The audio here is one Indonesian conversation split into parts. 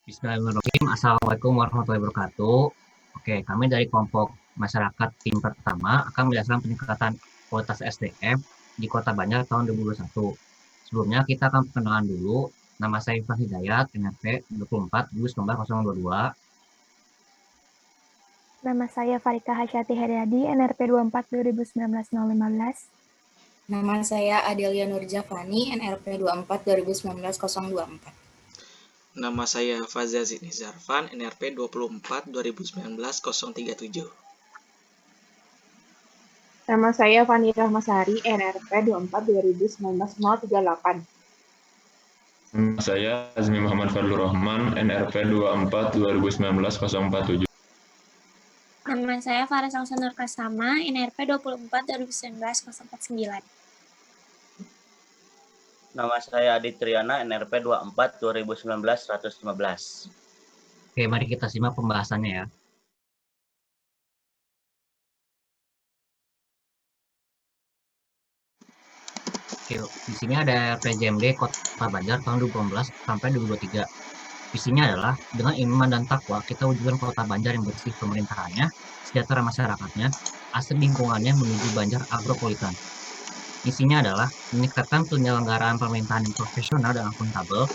Bismillahirrahmanirrahim. Assalamualaikum warahmatullahi wabarakatuh. Oke, kami dari kelompok masyarakat tim pertama akan menjelaskan peningkatan kualitas SDM di Kota Banjar tahun 2021. Sebelumnya kita akan perkenalan dulu. Nama saya Ifrah Hidayat, NRP 24 2019 Nama saya Farika Hasyati Heriadi, NRP 24 2019 015. Nama saya Adelia Nurjafani, NRP 24 2019 024. Nama saya Fazal Zidni Zarfan, NRP 24 2019 037. Nama saya Fani Rahmasari, NRP 24 2019 038. Nama saya Azmi Muhammad Fadlur Rahman, NRP 24 2019 047. Nama saya Farah Salsa Nur Kasama, NRP 24 2019 049. Nama saya Adit Triana, NRP 24 2019 115. Oke, mari kita simak pembahasannya ya. Oke, di sini ada PJMD Kota Banjar tahun 2018 sampai 2023. Visinya adalah dengan iman dan takwa kita wujudkan Kota Banjar yang bersih pemerintahannya, sejahtera masyarakatnya, asri lingkungannya menuju Banjar agropolitan. Isinya adalah meningkatkan penyelenggaraan pemerintahan yang profesional dan akuntabel,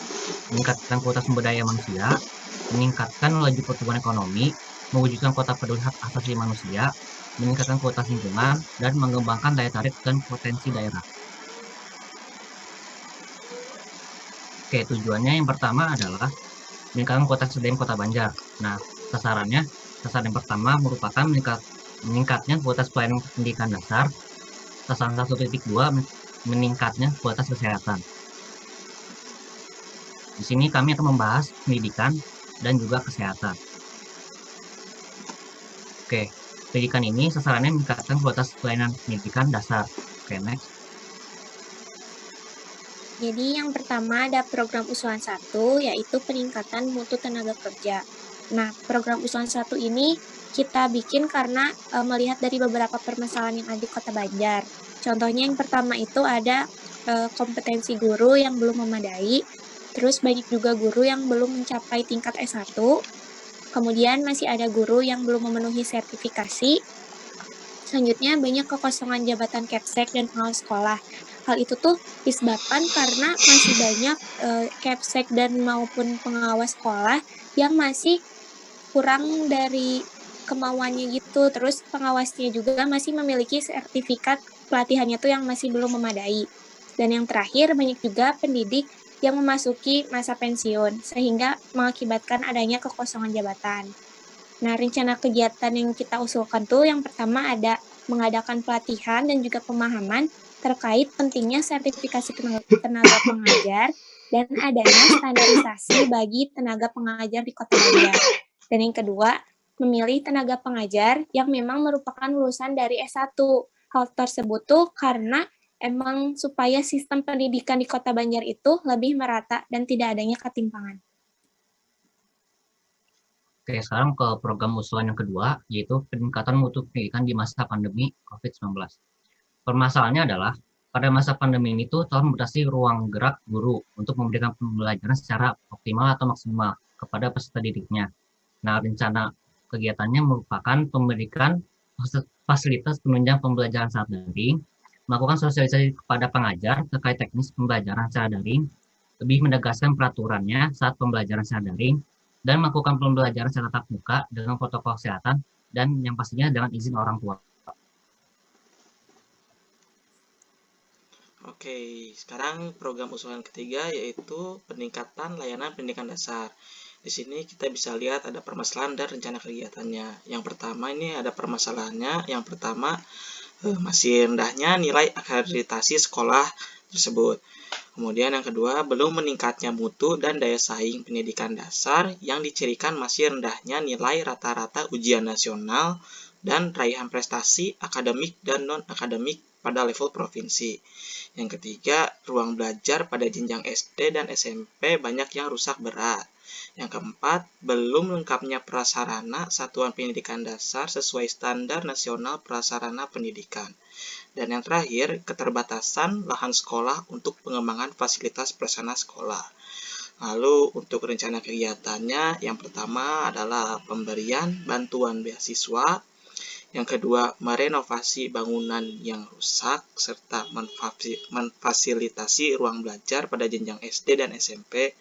meningkatkan kualitas sumber daya manusia, meningkatkan laju pertumbuhan ekonomi, mewujudkan kota peduli hak asasi manusia, meningkatkan kualitas lingkungan, dan mengembangkan daya tarik dan potensi daerah. Oke, tujuannya yang pertama adalah meningkatkan kualitas SDM Kota Banjar. Nah, sasaran yang pertama merupakan meningkatnya kualitas pelayanan pendidikan dasar. Sasaran 1.2 meningkatnya kualitas kesehatan. Di sini kami akan membahas pendidikan dan juga kesehatan. Oke, pendidikan ini sasarannya meningkatkan kualitas pelayanan pendidikan dasar. Oke, next. Jadi yang pertama ada program usulan 1, yaitu peningkatan mutu tenaga kerja. Nah, program usulan 1 ini kita bikin karena melihat dari beberapa permasalahan yang ada di Kota Banjar. Contohnya yang pertama itu ada kompetensi guru yang belum memadai, terus banyak juga guru yang belum mencapai tingkat S1, kemudian masih ada guru yang belum memenuhi sertifikasi. Selanjutnya banyak kekosongan jabatan Kepsek dan pengawas sekolah. Hal itu tuh disebabkan karena masih banyak Kepsek dan maupun pengawas sekolah yang masih kurang dari kemauannya gitu. Terus pengawasnya juga masih memiliki sertifikat pelatihannya tuh yang masih belum memadai. Dan yang terakhir banyak juga pendidik yang memasuki masa pensiun sehingga mengakibatkan adanya kekosongan jabatan. Nah, rencana kegiatan yang kita usulkan tuh yang pertama ada mengadakan pelatihan dan juga pemahaman terkait pentingnya sertifikasi tenaga pengajar dan adanya standarisasi bagi tenaga pengajar di Kota Banjar. Dan yang kedua, memilih tenaga pengajar yang memang merupakan lulusan dari S1. Hal tersebut tuh karena emang supaya sistem pendidikan di Kota Banjar itu lebih merata dan tidak adanya ketimpangan. Oke, sekarang ke program usulan yang kedua, yaitu peningkatan mutu pendidikan di masa pandemi COVID-19. Permasalahannya adalah, pada masa pandemi ini tuh telah membatasi ruang gerak guru untuk memberikan pembelajaran secara optimal atau maksimal kepada peserta didiknya. Nah, rencana kegiatannya merupakan pemberikan fasilitas penunjang pembelajaran secara daring, melakukan sosialisasi kepada pengajar terkait teknis pembelajaran secara daring, lebih menegaskan peraturannya saat pembelajaran secara daring, dan melakukan pembelajaran secara tatap muka dengan protokol kesehatan dan yang pastinya dengan izin orang tua. Oke, sekarang program usulan ketiga yaitu peningkatan layanan pendidikan dasar. Di sini kita bisa lihat ada permasalahan dan rencana kegiatannya. Yang pertama ini ada permasalahannya. Yang pertama masih rendahnya nilai akreditasi sekolah tersebut. Kemudian yang kedua, belum meningkatnya mutu dan daya saing pendidikan dasar yang dicirikan masih rendahnya nilai rata-rata ujian nasional dan raihan prestasi akademik dan non-akademik pada level provinsi. Yang ketiga, ruang belajar pada jenjang SD dan SMP banyak yang rusak berat. Yang keempat, belum lengkapnya prasarana satuan pendidikan dasar sesuai standar nasional prasarana pendidikan. Dan yang terakhir, keterbatasan lahan sekolah untuk pengembangan fasilitas prasarana sekolah. Lalu untuk rencana kegiatannya, yang pertama adalah pemberian bantuan beasiswa, yang kedua merenovasi bangunan yang rusak, serta memfasilitasi ruang belajar pada jenjang SD dan SMP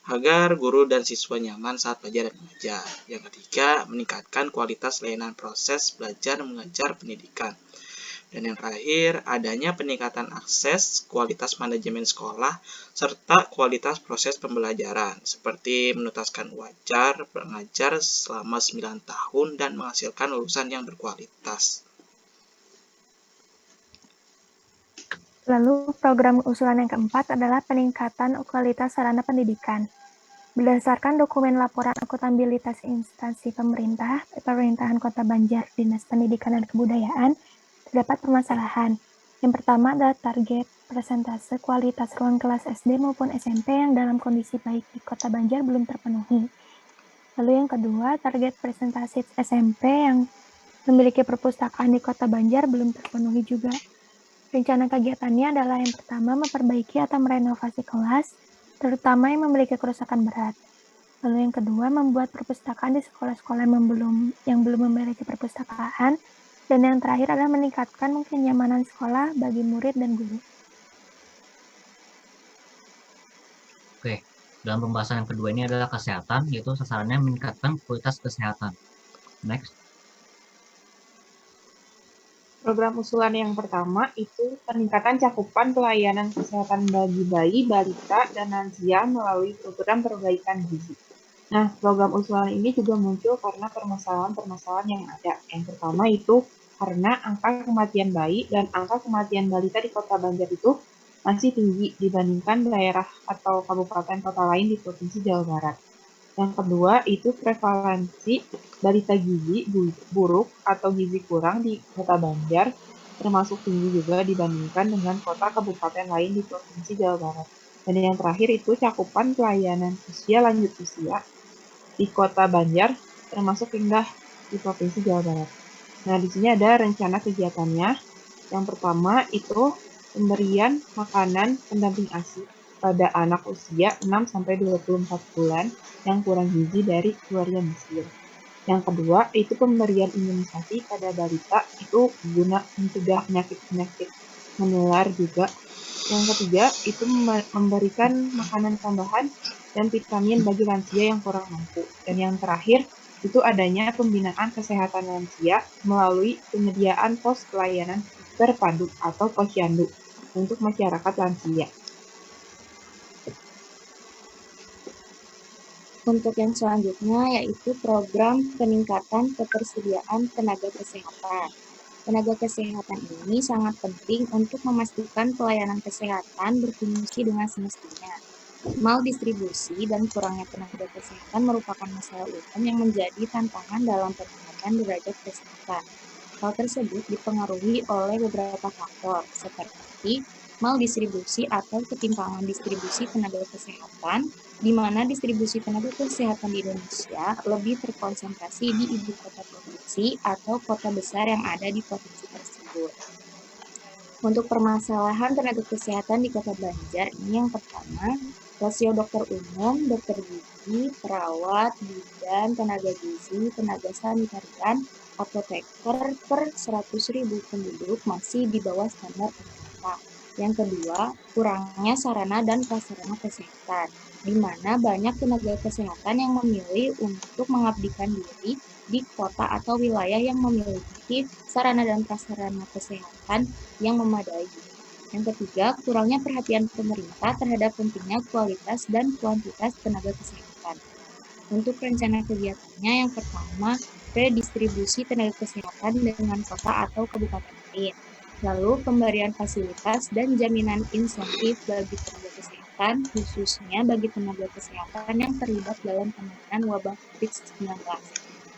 agar guru dan siswa nyaman saat belajar dan mengajar. Yang ketiga, meningkatkan kualitas layanan proses belajar mengajar pendidikan. Dan yang terakhir, adanya peningkatan akses, kualitas manajemen sekolah, serta kualitas proses pembelajaran, seperti menuntaskan wajar pengajar selama 9 tahun dan menghasilkan lulusan yang berkualitas. Lalu program usulan yang keempat adalah peningkatan kualitas sarana pendidikan. Berdasarkan dokumen laporan akuntabilitas instansi pemerintahan Kota Banjar, Dinas Pendidikan dan Kebudayaan, terdapat permasalahan. Yang pertama adalah target persentase kualitas ruang kelas SD maupun SMP yang dalam kondisi baik di Kota Banjar belum terpenuhi. Lalu yang kedua, target presentasi SMP yang memiliki perpustakaan di Kota Banjar belum terpenuhi juga. Rencana kegiatannya adalah yang pertama memperbaiki atau merenovasi kelas, terutama yang memiliki kerusakan berat. Lalu yang kedua, membuat perpustakaan di sekolah-sekolah yang belum memiliki perpustakaan. Dan yang terakhir adalah meningkatkan kenyamanan sekolah bagi murid dan guru. Oke, dalam pembahasan yang kedua ini adalah kesehatan, yaitu sasarannya meningkatkan kualitas kesehatan. Next. Program usulan yang pertama itu peningkatan cakupan pelayanan kesehatan bagi bayi, balita, dan lansia melalui program perbaikan gizi. Nah, program usulan ini juga muncul karena permasalahan-permasalahan yang ada. Yang pertama itu karena angka kematian bayi dan angka kematian balita di Kota Banjar itu masih tinggi dibandingkan daerah atau kabupaten kota lain di Provinsi Jawa Barat. Yang kedua itu prevalensi balita gizi buruk atau gizi kurang di Kota Banjar termasuk tinggi juga dibandingkan dengan kota kabupaten lain di Provinsi Jawa Barat. Dan yang terakhir itu cakupan pelayanan usia lanjut usia di Kota Banjar termasuk rendah di Provinsi Jawa Barat. Nah, di sini ada rencana kegiatannya. Yang pertama itu pemberian makanan pendamping ASI pada anak usia 6-24 bulan yang kurang gizi dari keluarga miskin. Yang kedua itu pemberian imunisasi pada balita itu guna mencegah penyakit-penyakit menular juga. Yang ketiga itu memberikan makanan tambahan dan vitamin bagi lansia yang kurang mampu. Dan yang terakhir itu adanya pembinaan kesehatan lansia melalui penyediaan pos pelayanan terpadu atau posyandu untuk masyarakat lansia. Untuk yang selanjutnya yaitu program peningkatan ketersediaan tenaga kesehatan. Tenaga kesehatan ini sangat penting untuk memastikan pelayanan kesehatan berfungsi dengan semestinya. Maldistribusi dan kurangnya tenaga kesehatan merupakan masalah umum yang menjadi tantangan dalam peningkatan derajat kesehatan. Hal tersebut dipengaruhi oleh beberapa faktor, seperti maldistribusi atau ketimpangan distribusi tenaga kesehatan, di mana distribusi tenaga kesehatan di Indonesia lebih terkonsentrasi di ibu kota provinsi atau kota besar yang ada di provinsi tersebut. Untuk permasalahan tenaga kesehatan di Kota Banjar, ini yang pertama, rasio dokter umum, dokter gigi, perawat, bidan, tenaga gizi, tenaga sanitarian, apoteker per 100.000 penduduk masih di bawah standar pemerintah. Yang kedua, kurangnya sarana dan prasarana kesehatan, di mana banyak tenaga kesehatan yang memilih untuk mengabdikan diri di kota atau wilayah yang memiliki sarana dan prasarana kesehatan yang memadai. Yang ketiga, kurangnya perhatian pemerintah terhadap pentingnya kualitas dan kuantitas tenaga kesehatan. Untuk rencana kegiatannya, yang pertama, redistribusi tenaga kesehatan dengan kota atau kabupaten lain. Lalu, pemberian fasilitas dan jaminan insentif bagi tenaga kesehatan, khususnya bagi tenaga kesehatan yang terlibat dalam penanganan wabah COVID-19.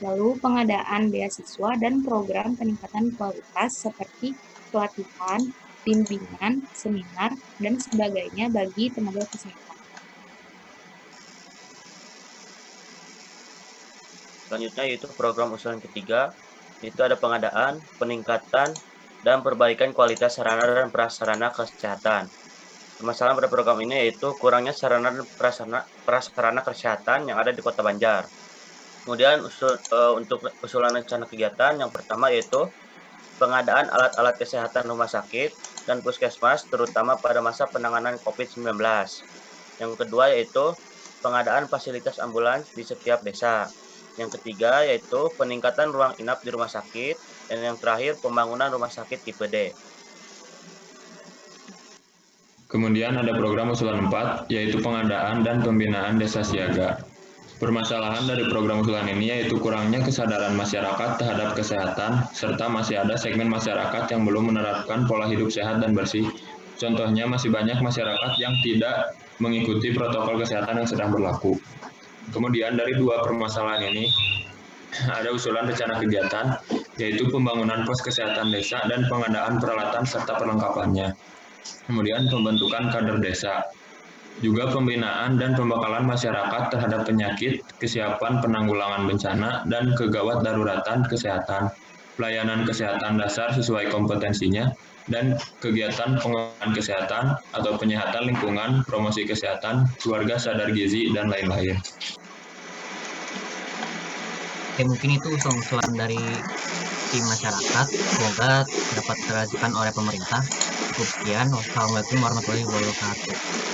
Lalu pengadaan beasiswa dan program peningkatan kualitas seperti pelatihan, bimbingan, seminar, dan sebagainya bagi tenaga kesehatan. Selanjutnya yaitu program usulan ketiga, itu ada pengadaan, peningkatan, dan perbaikan kualitas sarana dan prasarana kesehatan. Permasalahan pada program ini yaitu kurangnya sarana dan prasarana kesehatan yang ada di Kota Banjar. Kemudian untuk usulan rencana kegiatan yang pertama yaitu pengadaan alat-alat kesehatan rumah sakit dan puskesmas terutama pada masa penanganan COVID-19. Yang kedua yaitu pengadaan fasilitas ambulans di setiap desa. Yang ketiga yaitu peningkatan ruang inap di rumah sakit. Dan yang terakhir pembangunan rumah sakit tipe D. Kemudian ada program usulan 4, yaitu pengadaan dan pembinaan desa siaga. Permasalahan dari program usulan ini yaitu kurangnya kesadaran masyarakat terhadap kesehatan, serta masih ada segmen masyarakat yang belum menerapkan pola hidup sehat dan bersih. Contohnya masih banyak masyarakat yang tidak mengikuti protokol kesehatan yang sedang berlaku. Kemudian dari dua permasalahan ini, ada usulan rencana kegiatan, yaitu pembangunan pos kesehatan desa dan pengadaan peralatan serta perlengkapannya. Kemudian pembentukan kader desa. Juga pembinaan dan pembekalan masyarakat terhadap penyakit, kesiapan penanggulangan bencana, dan kegawat daruratan kesehatan, pelayanan kesehatan dasar sesuai kompetensinya, dan kegiatan pengembangan kesehatan atau penyehatan lingkungan, promosi kesehatan, keluarga sadar gizi, dan lain-lain. Oke, mungkin itu usulan dari tim masyarakat. Semoga dapat direalisasikan oleh pemerintah. Cukup sekian. Wassalamualaikum warahmatullahi wabarakatuh.